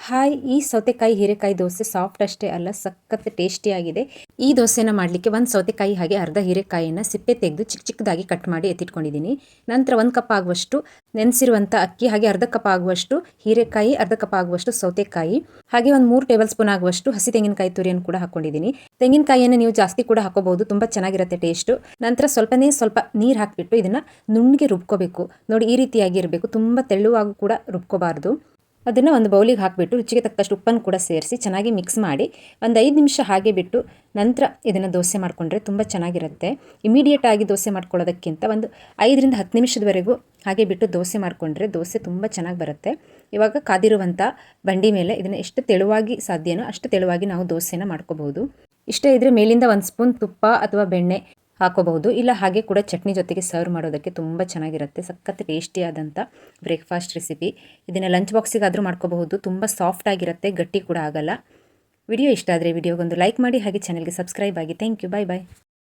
Hi, ಈ ಸೌತೆಕಾಯಿ ಹೀರೆಕಾಯಿ ದೋಸೆ ಸಾಫ್ಟ್ ಅಷ್ಟೇ ಅಲ್ಲ, ಸಖತ್ ಟೇಸ್ಟಿಯಾಗಿದೆ. ಈ ದೋಸೆನ ಮಾಡಲಿಕ್ಕೆ ಒಂದು ಸೌತೆಕಾಯಿ ಹಾಗೆ ಅರ್ಧ ಹೀರೆಕಾಯಿಯನ್ನು ಸಿಪ್ಪೆ ತೆಗೆದು ಚಿಕ್ಕ ಚಿಕ್ಕದಾಗಿ ಕಟ್ ಮಾಡಿ ಎತ್ತಿಟ್ಕೊಂಡಿದ್ದೀನಿ. ನಂತರ 1 ಕಪ್ ಆಗುವಷ್ಟು ನೆನೆಸಿರುವಂಥ ಅಕ್ಕಿ, ಹಾಗೆ ಅರ್ಧ ಕಪ್ ಆಗುವಷ್ಟು ಹೀರೆಕಾಯಿ, ಅರ್ಧ ಕಪ್ ಆಗುವಷ್ಟು ಸೌತೆಕಾಯಿ, ಹಾಗೆ ಒಂದು 3 ಟೇಬಲ್ ಸ್ಪೂನ್ ಆಗುವಷ್ಟು ಹಸಿ ತೆಂಗಿನಕಾಯಿ ತುರಿಯನ್ನು ಕೂಡ ಹಾಕೊಂಡಿದ್ದೀನಿ. ತೆಂಗಿನಕಾಯಿಯನ್ನು ನೀವು ಜಾಸ್ತಿ ಕೂಡ ಹಾಕೋಬಹುದು, ತುಂಬ ಚೆನ್ನಾಗಿರುತ್ತೆ ಟೇಸ್ಟು. ನಂತರ ಸ್ವಲ್ಪ ನೀರು ಹಾಕಿಬಿಟ್ಟು ಇದನ್ನು ನುಣ್ಣಗೆ ರುಬ್ಕೋಬೇಕು. ನೋಡಿ, ಈ ರೀತಿಯಾಗಿ ಇರಬೇಕು, ತುಂಬ ತೆಳುವಾಗೂ ಕೂಡ ರುಬ್ಕೋಬಾರ್ದು. ಅದನ್ನು ಒಂದು ಬೌಲಿಗೆ ಹಾಕಿಬಿಟ್ಟು ರುಚಿಗೆ ತಕ್ಕಷ್ಟು ಉಪ್ಪನ್ನು ಕೂಡ ಸೇರಿಸಿ ಚೆನ್ನಾಗಿ ಮಿಕ್ಸ್ ಮಾಡಿ ಒಂದು 5 ನಿಮಿಷ ಹಾಗೆ ಬಿಟ್ಟು ನಂತರ ಇದನ್ನು ದೋಸೆ ಮಾಡಿಕೊಂಡ್ರೆ ತುಂಬ ಚೆನ್ನಾಗಿರುತ್ತೆ. ಇಮಿಡಿಯೇಟ್ ಆಗಿ ದೋಸೆ ಮಾಡ್ಕೊಳ್ಳೋದಕ್ಕಿಂತ ಒಂದು 5ರಿಂದ 10 ನಿಮಿಷದವರೆಗೂ ಹಾಗೆ ಬಿಟ್ಟು ದೋಸೆ ಮಾಡಿಕೊಂಡ್ರೆ ದೋಸೆ ತುಂಬ ಚೆನ್ನಾಗಿ ಬರುತ್ತೆ. ಇವಾಗ ಕಾದಿರುವಂಥ ಬಂಡಿ ಮೇಲೆ ಇದನ್ನು ಎಷ್ಟು ತೆಳುವಾಗಿ ಸಾಧ್ಯನೋ ಅಷ್ಟು ತೆಳುವಾಗಿ ನಾವು ದೋಸೆನ ಮಾಡ್ಕೋಬಹುದು. ಇಷ್ಟ ಇದ್ದರೆ ಮೇಲಿಂದ 1 ಸ್ಪೂನ್ ತುಪ್ಪ ಅಥವಾ ಬೆಣ್ಣೆ ಹಾಕೋಬಹುದು, ಇಲ್ಲ ಹಾಗೆ ಕೂಡ ಚಟ್ನಿ ಜೊತೆಗೆ ಸರ್ವ್ ಮಾಡೋದಕ್ಕೆ ತುಂಬ ಚೆನ್ನಾಗಿರುತ್ತೆ. ಸಖತ್ ಟೇಸ್ಟಿಯಾದಂಥ ಬ್ರೇಕ್ಫಾಸ್ಟ್ ರೆಸಿಪಿ. ಇದನ್ನು ಲಂಚ್ ಬಾಕ್ಸಿಗಾದರೂ ಮಾಡ್ಕೋಬಹುದು, ತುಂಬ ಸಾಫ್ಟ್ ಆಗಿರುತ್ತೆ, ಗಟ್ಟಿ ಕೂಡ ಆಗಲ್ಲ. ವಿಡಿಯೋ ಇಷ್ಟ ಆದರೆ ವಿಡಿಯೋಗೊಂದು ಲೈಕ್ ಮಾಡಿ, ಹಾಗೆ ಚಾನಲ್ಗೆ ಸಬ್ಸ್ಕ್ರೈಬ್ ಆಗಿ. Thank you. Bye bye.